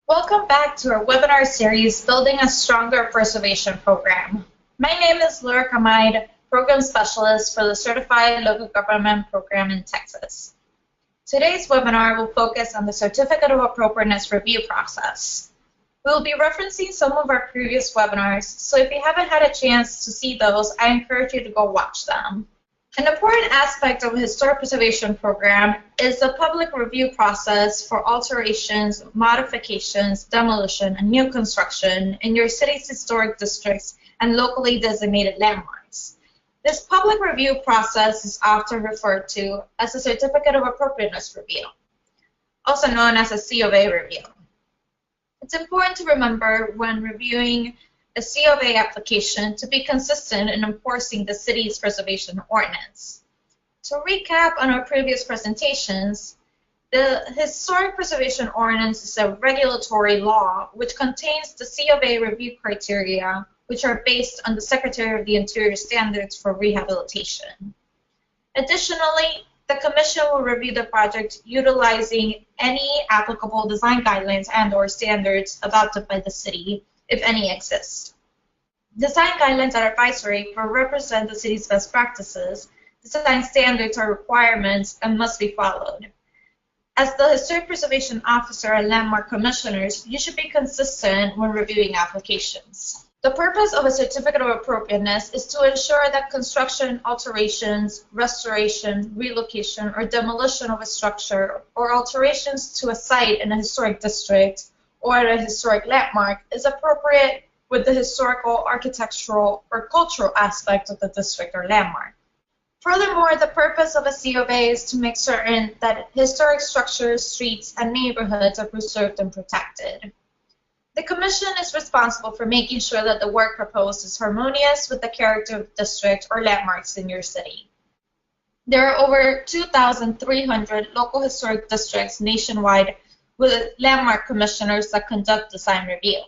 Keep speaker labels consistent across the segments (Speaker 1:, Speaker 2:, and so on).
Speaker 1: Welcome back to our webinar series, Building a Stronger Preservation Program. My name is Laura Kamide, Program Specialist for the Certified Local Government Program in Texas. Today's webinar will focus on the Certificate of Appropriateness review process. We will be referencing some of our previous webinars, so if you haven't had a chance to see those, I encourage you to go watch them. An important aspect of a historic preservation program is the public review process for alterations, modifications, demolition, and new construction in your city's historic districts and locally designated landmarks. This public review process is often referred to as a Certificate of Appropriateness review, also known as a C of A review. It's important to remember when reviewing a C of A application to be consistent in enforcing the city's preservation ordinance. To recap on our previous presentations, the Historic Preservation Ordinance is a regulatory law which contains the C of A review criteria, which are based on the Secretary of the Interior standards for rehabilitation. Additionally, the Commission will review the project utilizing any applicable design guidelines and/or standards adopted by the city, if any exist. Design guidelines are advisory but represent the city's best practices. Design standards are requirements and must be followed. As the Historic Preservation Officer and Landmark Commissioners, you should be consistent when reviewing applications. The purpose of a Certificate of Appropriateness is to ensure that construction, alterations, restoration, relocation, or demolition of a structure or alterations to a site in a historic district or at a historic landmark is appropriate with the historical, architectural, or cultural aspect of the district or landmark. Furthermore, the purpose of a C of A is to make certain that historic structures, streets, and neighborhoods are preserved and protected. The Commission is responsible for making sure that the work proposed is harmonious with the character of the district or landmarks in your city. There are over 2,300 local historic districts nationwide with landmark commissioners that conduct design review.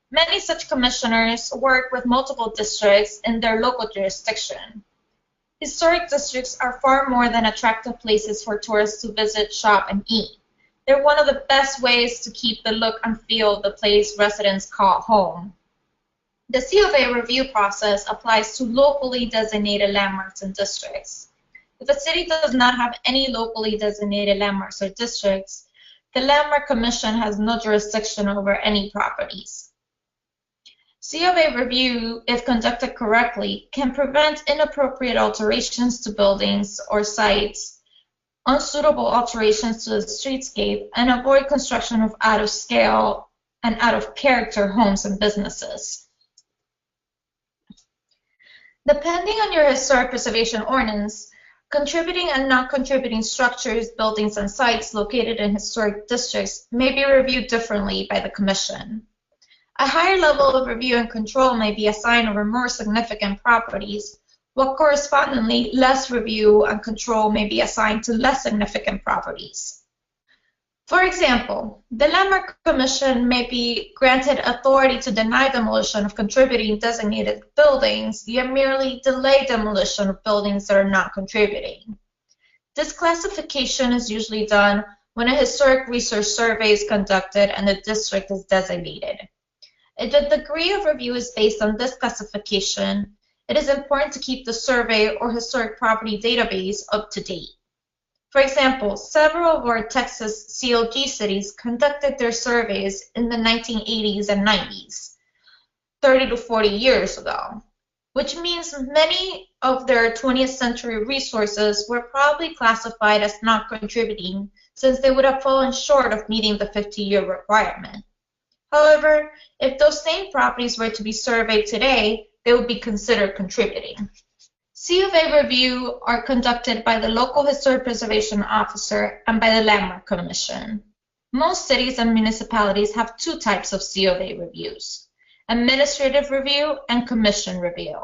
Speaker 1: Many such commissioners work with multiple districts in their local jurisdiction. Historic districts are far more than attractive places for tourists to visit, shop, and eat. They're one of the best ways to keep the look and feel of the place residents call home. The C of A review process applies to locally designated landmarks and districts. If a city does not have any locally designated landmarks or districts, the Landmark Commission has no jurisdiction over any properties. C of A review, if conducted correctly, can prevent inappropriate alterations to buildings or sites, unsuitable alterations to the streetscape, and avoid construction of out-of-scale and out-of-character homes and businesses. Depending on your historic preservation ordinance, contributing and non-contributing structures, buildings, and sites located in historic districts may be reviewed differently by the Commission. A higher level of review and control may be assigned over more significant properties, while correspondingly less review and control may be assigned to less significant properties. For example, the Landmark Commission may be granted authority to deny demolition of contributing designated buildings, yet merely delay demolition of buildings that are not contributing. This classification is usually done when a historic research survey is conducted and the district is designated. If the degree of review is based on this classification, it is important to keep the survey or historic property database up to date. For example, several of our Texas CLG cities conducted their surveys in the 1980s and 90s, 30 to 40 years ago, which means many of their 20th century resources were probably classified as not contributing since they would have fallen short of meeting the 50-year requirement. However, if those same properties were to be surveyed today, they would be considered contributing. C of A review are conducted by the local historic preservation officer and by the Landmark Commission. Most cities and municipalities have two types of C of A reviews: administrative review and commission review.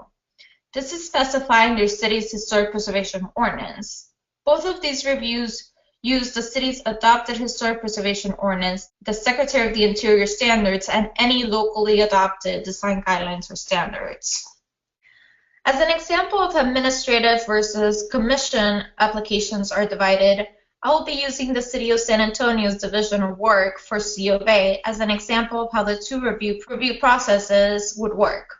Speaker 1: This is specified in their city's historic preservation ordinance. Both of these reviews use the city's adopted historic preservation ordinance, the Secretary of the Interior standards, and any locally adopted design guidelines or standards. As an example of administrative versus commission applications are divided, I will be using the City of San Antonio's Division of Work for C of A as an example of how the two review processes would work.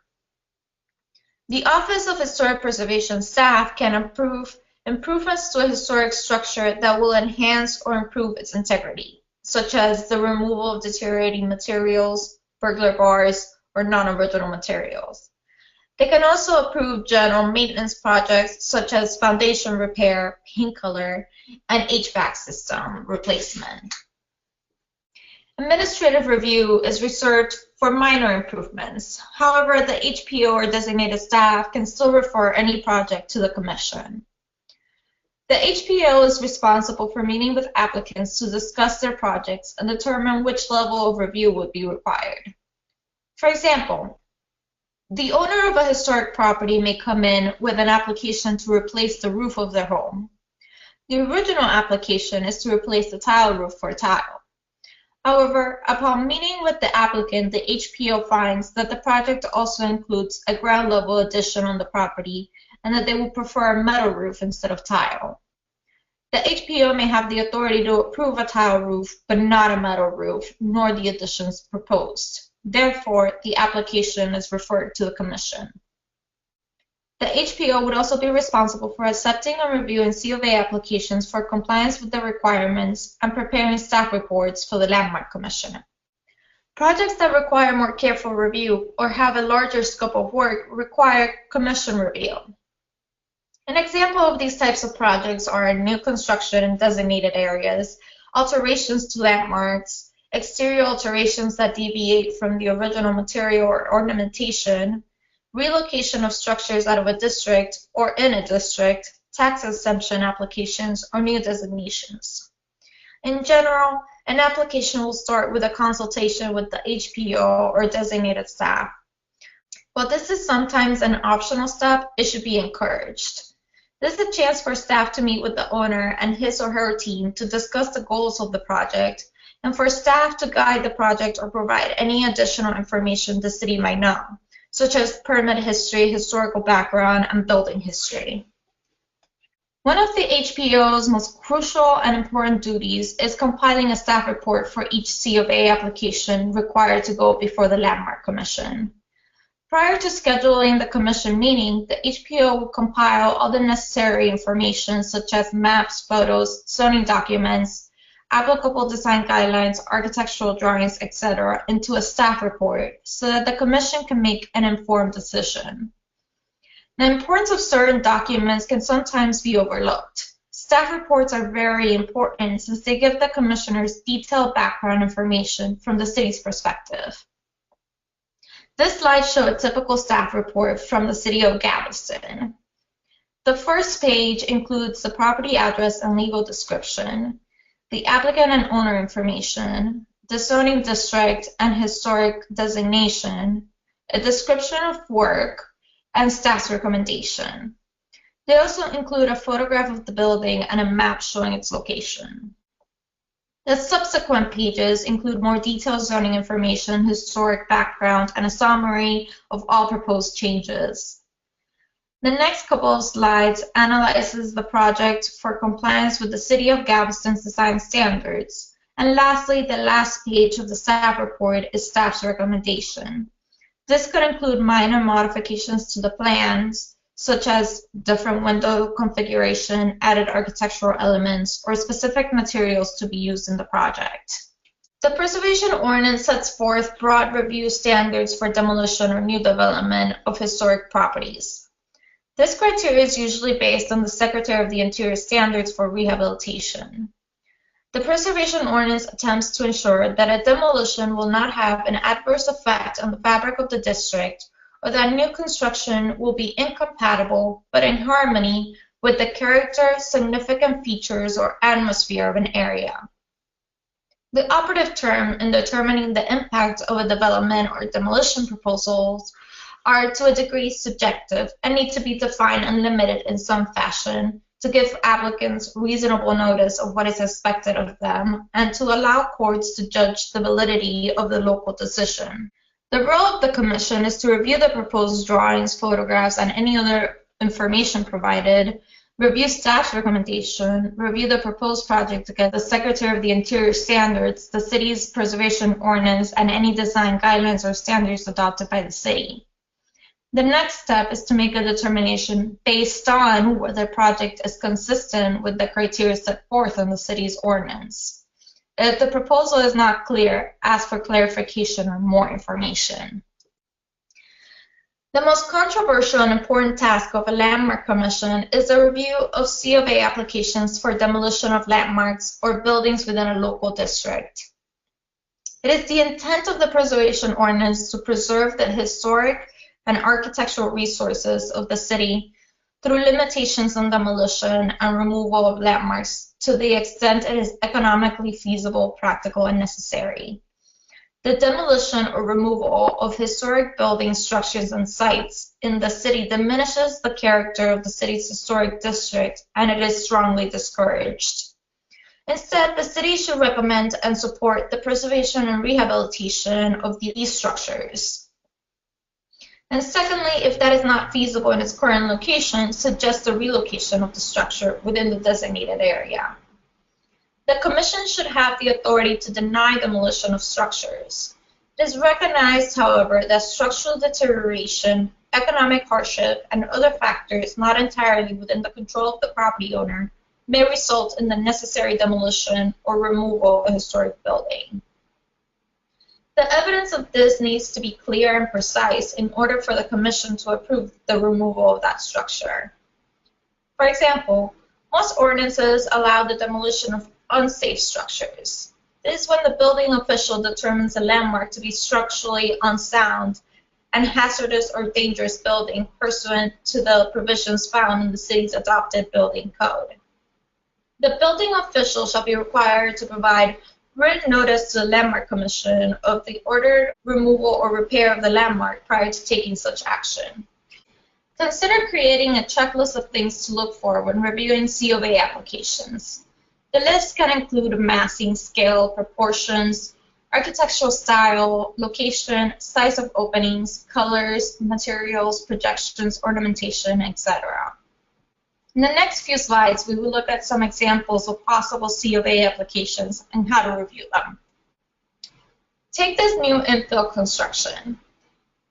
Speaker 1: The Office of Historic Preservation staff can approve improvements to a historic structure that will enhance or improve its integrity, such as the removal of deteriorating materials, burglar bars, or non-original materials. They can also approve general maintenance projects such as foundation repair, paint color, and HVAC system replacement. Administrative review is reserved for minor improvements. However, the HPO or designated staff can still refer any project to the Commission. The HPO is responsible for meeting with applicants to discuss their projects and determine which level of review would be required. For example, the owner of a historic property may come in with an application to replace the roof of their home. The original application is to replace the tile roof for tile. However, upon meeting with the applicant, the HPO finds that the project also includes a ground level addition on the property and that they will prefer a metal roof instead of tile. The HPO may have the authority to approve a tile roof, but not a metal roof, nor the additions proposed. Therefore, the application is referred to the Commission. The HPO would also be responsible for accepting and reviewing C of A applications for compliance with the requirements and preparing staff reports for the Landmark Commission. Projects that require more careful review or have a larger scope of work require Commission review. An example of these types of projects are new construction in designated areas, alterations to landmarks, exterior alterations that deviate from the original material or ornamentation, relocation of structures out of a district or in a district, tax exemption applications, or new designations. In general, an application will start with a consultation with the HPO or designated staff. While this is sometimes an optional step, it should be encouraged. This is a chance for staff to meet with the owner and his or her team to discuss the goals of the project, and for staff to guide the project or provide any additional information the city might know, such as permit history, historical background, and building history. One of the HPO's most crucial and important duties is compiling a staff report for each C of A application required to go before the Landmark Commission. Prior to scheduling the Commission meeting, the HPO will compile all the necessary information such as maps, photos, zoning documents, applicable design guidelines, architectural drawings, etc. into a staff report so that the Commission can make an informed decision. The importance of certain documents can sometimes be overlooked. Staff reports are very important since they give the Commissioners detailed background information from the city's perspective. This slide shows a typical staff report from the City of Galveston. The first page includes the property address and legal description, the applicant and owner information, the zoning district and historic designation, a description of work, and staff's recommendation. They also include a photograph of the building and a map showing its location. The subsequent pages include more detailed zoning information, historic background, and a summary of all proposed changes. The next couple of slides analyzes the project for compliance with the City of Galveston's design standards. And lastly, the last page of the staff report is staff's recommendation. This could include minor modifications to the plans, such as different window configuration, added architectural elements, or specific materials to be used in the project. The Preservation Ordinance sets forth broad review standards for demolition or new development of historic properties. This criteria is usually based on the Secretary of the Interior standards for rehabilitation. The Preservation Ordinance attempts to ensure that a demolition will not have an adverse effect on the fabric of the district, or that new construction will be incompatible but in harmony with the character, significant features, or atmosphere of an area. The operative term in determining the impact of a development or demolition proposals are to a degree subjective and need to be defined and limited in some fashion to give applicants reasonable notice of what is expected of them and to allow courts to judge the validity of the local decision. The role of the Commission is to review the proposed drawings, photographs, and any other information provided, review staff's recommendation, review the proposed project against the Secretary of the Interior standards, the city's preservation ordinance, and any design guidelines or standards adopted by the city. The next step is to make a determination based on whether the project is consistent with the criteria set forth in the city's ordinance. If the proposal is not clear, ask for clarification or more information. The most controversial and important task of a landmark commission is the review of C of A applications for demolition of landmarks or buildings within a local district. It is the intent of the preservation ordinance to preserve the historic and architectural resources of the city through limitations on demolition and removal of landmarks to the extent it is economically feasible, practical, and necessary. The demolition or removal of historic buildings, structures, and sites in the city diminishes the character of the city's historic district, and it is strongly discouraged. Instead, the city should recommend and support the preservation and rehabilitation of these structures. And secondly, if that is not feasible in its current location, suggest the relocation of the structure within the designated area. The Commission should have the authority to deny demolition of structures. It is recognized, however, that structural deterioration, economic hardship, and other factors not entirely within the control of the property owner may result in the necessary demolition or removal of a historic building. The evidence of this needs to be clear and precise in order for the Commission to approve the removal of that structure. For example, most ordinances allow the demolition of unsafe structures. This is when the building official determines a landmark to be structurally unsound and hazardous or dangerous building pursuant to the provisions found in the city's adopted building code. The building official shall be required to provide written notice to the Landmark Commission of the ordered removal or repair of the landmark prior to taking such action. Consider creating a checklist of things to look for when reviewing C of A applications. The list can include massing, scale, proportions, architectural style, location, size of openings, colors, materials, projections, ornamentation, etc. In the next few slides, we will look at some examples of possible C of A applications and how to review them. Take this new infill construction.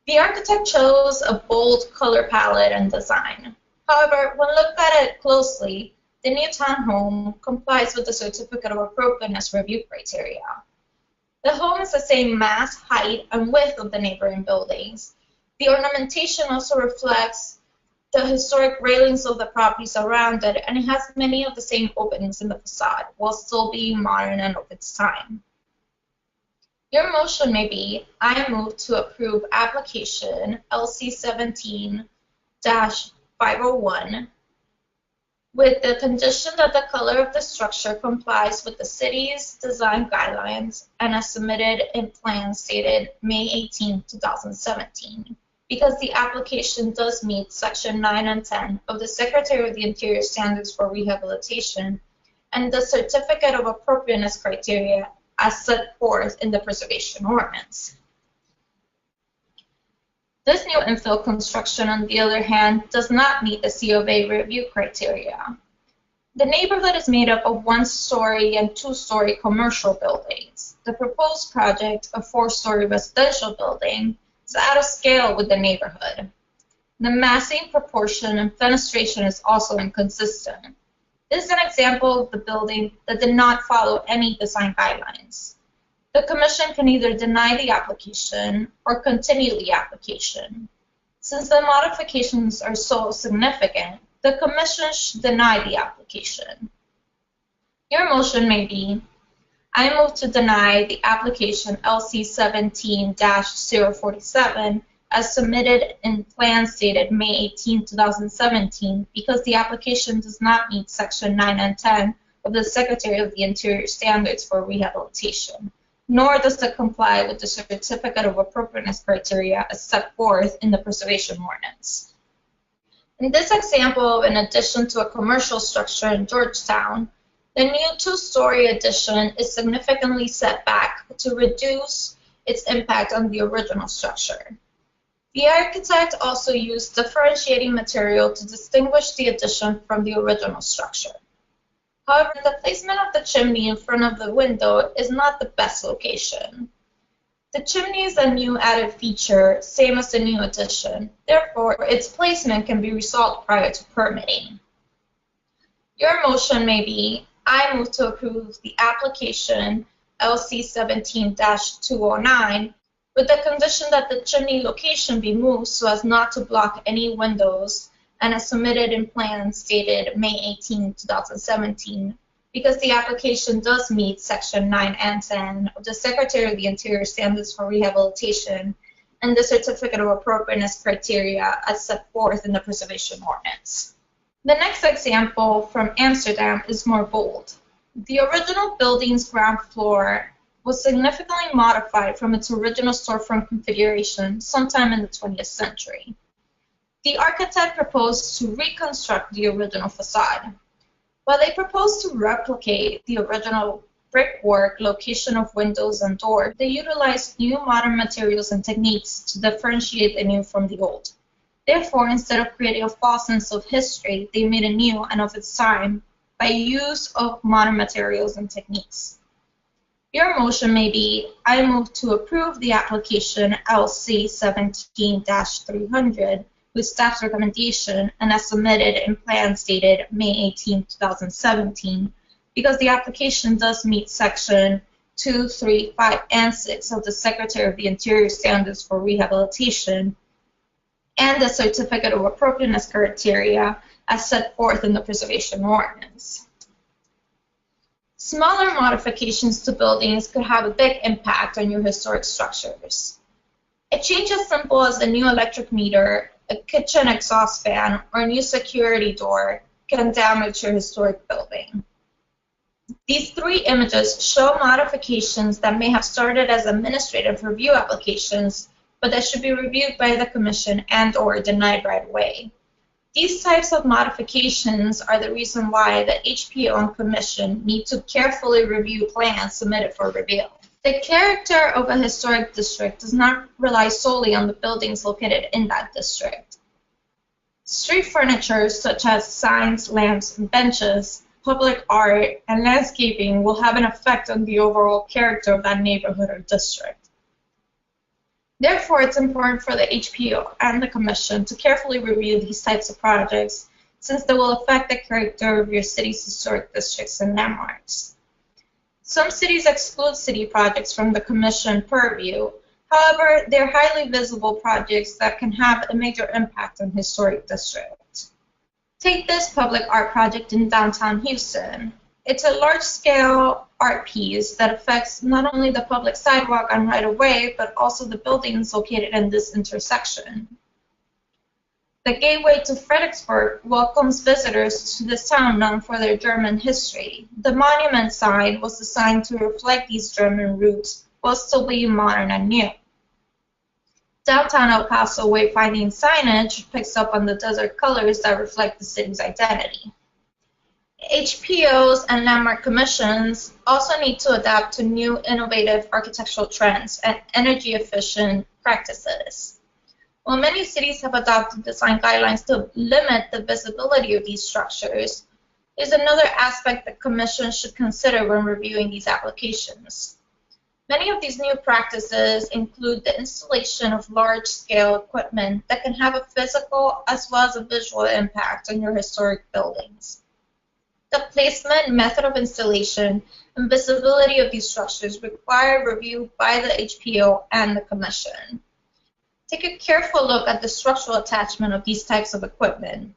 Speaker 1: The architect chose a bold color palette and design. However, when looked at it closely, the new townhome complies with the Certificate of Appropriateness review criteria. The home is the same mass, height, and width of the neighboring buildings. The ornamentation also reflects the historic railings of the properties around it, and it has many of the same openings in the facade, while still being modern and of its time. Your motion may be, I move to approve application LC 17-501 with the condition that the color of the structure complies with the city's design guidelines and as submitted in plans dated May 18, 2017. Because the application does meet Section 9 and 10 of the Secretary of the Interior Standards for Rehabilitation and the Certificate of Appropriateness criteria as set forth in the Preservation Ordinance. This new infill construction, on the other hand, does not meet the C of A review criteria. The neighborhood is made up of one-story and two-story commercial buildings. The proposed project, a four-story residential building, is out of scale with the neighborhood. The massing, proportion, and fenestration is also inconsistent. This is an example of the building that did not follow any design guidelines. The Commission can either deny the application or continue the application. Since the modifications are so significant, the Commission should deny the application. Your motion may be, I move to deny the application LC 17-047 as submitted in plans dated May 18, 2017 because the application does not meet Section 9 and 10 of the Secretary of the Interior Standards for Rehabilitation, nor does it comply with the Certificate of Appropriateness criteria as set forth in the Preservation Ordinance. In this example, in addition to a commercial structure in Georgetown, the new two-story addition is significantly set back to reduce its impact on the original structure. The architect also used differentiating material to distinguish the addition from the original structure. However, the placement of the chimney in front of the window is not the best location. The chimney is a new added feature, same as the new addition. Therefore, its placement can be resolved prior to permitting. Your motion may be, I move to approve the application LC 17-209 with the condition that the chimney location be moved so as not to block any windows and as submitted in plans dated May 18, 2017, because the application does meet Section 9 and 10 of the Secretary of the Interior Standards for Rehabilitation and the Certificate of Appropriateness criteria as set forth in the Preservation Ordinance. The next example from Amsterdam is more bold. The original building's ground floor was significantly modified from its original storefront configuration sometime in the 20th century. The architect proposed to reconstruct the original facade. While they proposed to replicate the original brickwork location of windows and doors, they utilized new modern materials and techniques to differentiate the new from the old. Therefore, instead of creating a false sense of history, they made a new and of its time by use of modern materials and techniques. Your motion may be, I move to approve the application LC 17-300 with staff's recommendation and as submitted in plans dated May 18, 2017, because the application does meet Section 2, 3, 5, and 6 of the Secretary of the Interior Standards for Rehabilitation and the Certificate of Appropriateness criteria as set forth in the Preservation Ordinance. Smaller modifications to buildings could have a big impact on your historic structures. A change as simple as a new electric meter, a kitchen exhaust fan, or a new security door can damage your historic building. These three images show modifications that may have started as administrative review applications, but that should be reviewed by the Commission and/or denied right away. These types of modifications are the reason why the HPO and Commission need to carefully review plans submitted for review. The character of a historic district does not rely solely on the buildings located in that district. Street furniture such as signs, lamps, and benches, public art, and landscaping will have an effect on the overall character of that neighborhood or district. Therefore, it's important for the HPO and the Commission to carefully review these types of projects since they will affect the character of your city's historic districts and landmarks. Some cities exclude city projects from the Commission purview. However, they're highly visible projects that can have a major impact on historic districts. Take this public art project in downtown Houston. It's a large-scale art piece that affects not only the public sidewalk and right-of-way, but also the buildings located in this intersection. The Gateway to Fredericksburg welcomes visitors to this town known for their German history. The monument sign was designed to reflect these German roots while still being modern and new. Downtown El Paso wayfinding signage picks up on the desert colors that reflect the city's identity. HPOs and landmark commissions also need to adapt to new innovative architectural trends and energy-efficient practices. While many cities have adopted design guidelines to limit the visibility of these structures, there's another aspect that commissions should consider when reviewing these applications. Many of these new practices include the installation of large-scale equipment that can have a physical as well as a visual impact on your historic buildings. The placement, method of installation, and visibility of these structures require review by the HPO and the Commission. Take a careful look at the structural attachment of these types of equipment.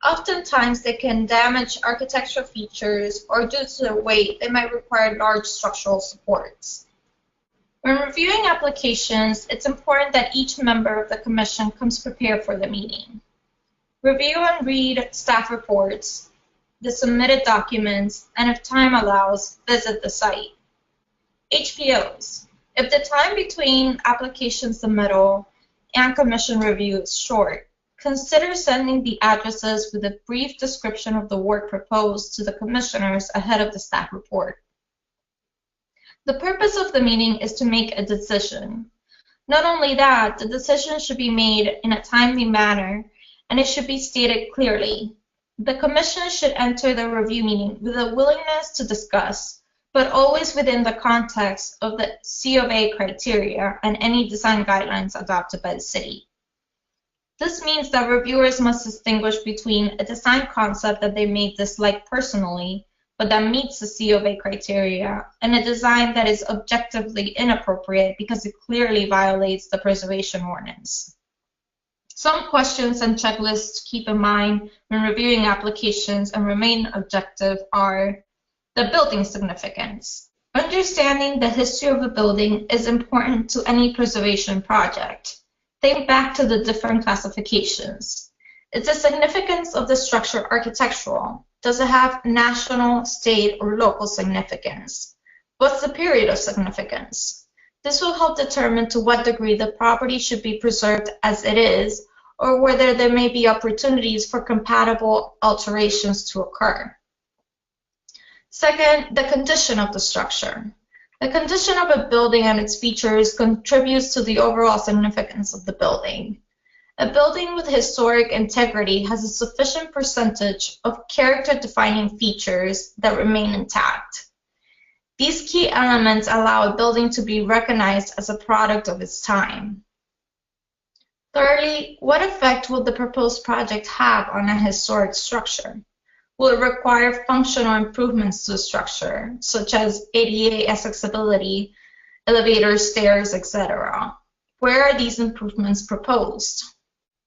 Speaker 1: Oftentimes, they can damage architectural features, or due to their weight, they might require large structural supports. When reviewing applications, it's important that each member of the Commission comes prepared for the meeting. Review and read staff reports, the submitted documents, and if time allows, visit the site. HPOs. If the time between application submittal and Commission review is short, consider sending the addresses with a brief description of the work proposed to the Commissioners ahead of the staff report. The purpose of the meeting is to make a decision. Not only that, the decision should be made in a timely manner, and it should be stated clearly. The Commission should enter the review meeting with a willingness to discuss, but always within the context of the C of A criteria and any design guidelines adopted by the City. This means that reviewers must distinguish between a design concept that they may dislike personally, but that meets the C of A criteria, and a design that is objectively inappropriate because it clearly violates the preservation ordinance. Some questions and checklists to keep in mind when reviewing applications and remain objective are the building significance. Understanding the history of a building is important to any preservation project. Think back to the different classifications. Is the significance of the structure architectural? Does it have national, state, or local significance? What's the period of significance? This will help determine to what degree the property should be preserved as it is, or whether there may be opportunities for compatible alterations to occur. Second, the condition of the structure. The condition of a building and its features contributes to the overall significance of the building. A building with historic integrity has a sufficient percentage of character-defining features that remain intact. These key elements allow a building to be recognized as a product of its time. Thirdly, what effect will the proposed project have on a historic structure? Will it require functional improvements to the structure, such as ADA accessibility, elevators, stairs, etc.? Where are these improvements proposed?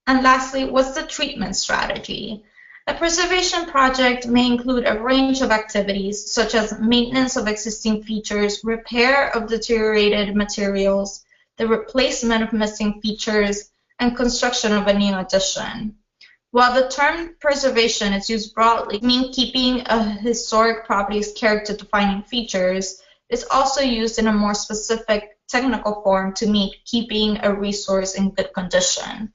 Speaker 1: And lastly, what's the treatment strategy? A preservation project may include a range of activities, such as maintenance of existing features, repair of deteriorated materials, the replacement of missing features, and construction of a new addition. While the term preservation is used broadly, meaning keeping a historic property's character-defining features, is also used in a more specific technical form to mean keeping a resource in good condition.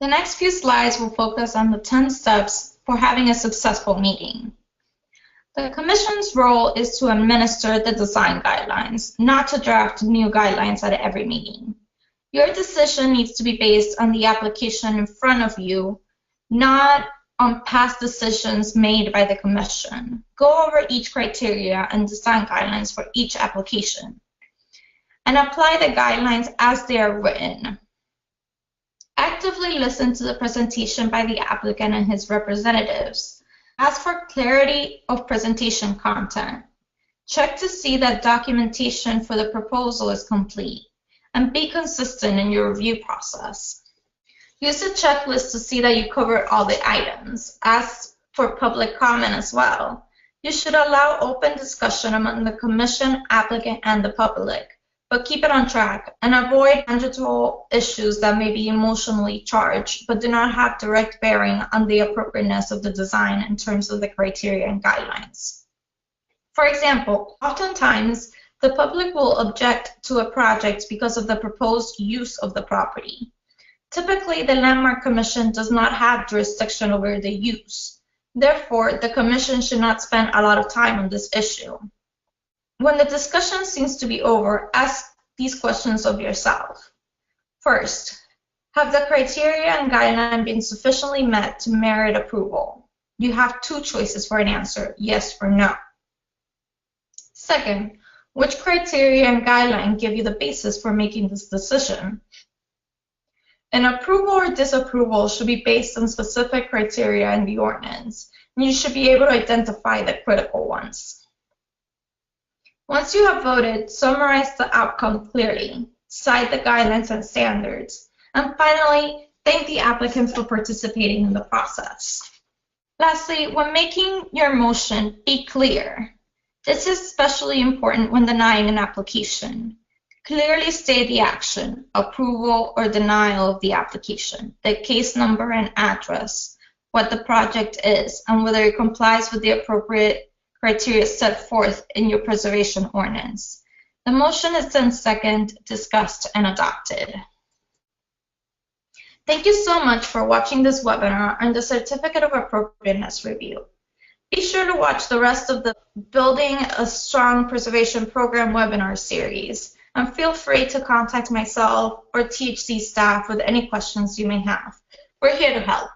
Speaker 1: The next few slides will focus on the 10 steps for having a successful meeting. The Commission's role is to administer the design guidelines, not to draft new guidelines at every meeting. Your decision needs to be based on the application in front of you, not on past decisions made by the Commission. Go over each criteria and design guidelines for each application, and apply the guidelines as they are written. Actively listen to the presentation by the applicant and his representatives. Ask for clarity of presentation content. Check to see that documentation for the proposal is complete, and be consistent in your review process. Use the checklist to see that you covered all the items. Ask for public comment as well. You should allow open discussion among the Commission, applicant, and the public, but keep it on track and avoid tangential issues that may be emotionally charged but do not have direct bearing on the appropriateness of the design in terms of the criteria and guidelines. For example, oftentimes, the public will object to a project because of the proposed use of the property. Typically, the Landmark Commission does not have jurisdiction over the use. Therefore, the Commission should not spend a lot of time on this issue. When the discussion seems to be over, ask these questions of yourself. First, have the criteria and guideline been sufficiently met to merit approval? You have two choices for an answer, yes or no. Second, which criteria and guideline give you the basis for making this decision? An approval or disapproval should be based on specific criteria in the ordinance, and you should be able to identify the critical ones. Once you have voted, summarize the outcome clearly, cite the guidelines and standards, and finally, thank the applicant for participating in the process. Lastly, when making your motion, be clear. This is especially important when denying an application. Clearly state the action, approval or denial of the application, the case number and address, what the project is, and whether it complies with the appropriate criteria set forth in your preservation ordinance. The motion is then seconded, discussed, and adopted. Thank you so much for watching this webinar on the Certificate of Appropriateness Review. Be sure to watch the rest of the Building a Strong Preservation Program webinar series and feel free to contact myself or THC staff with any questions you may have. We're here to help.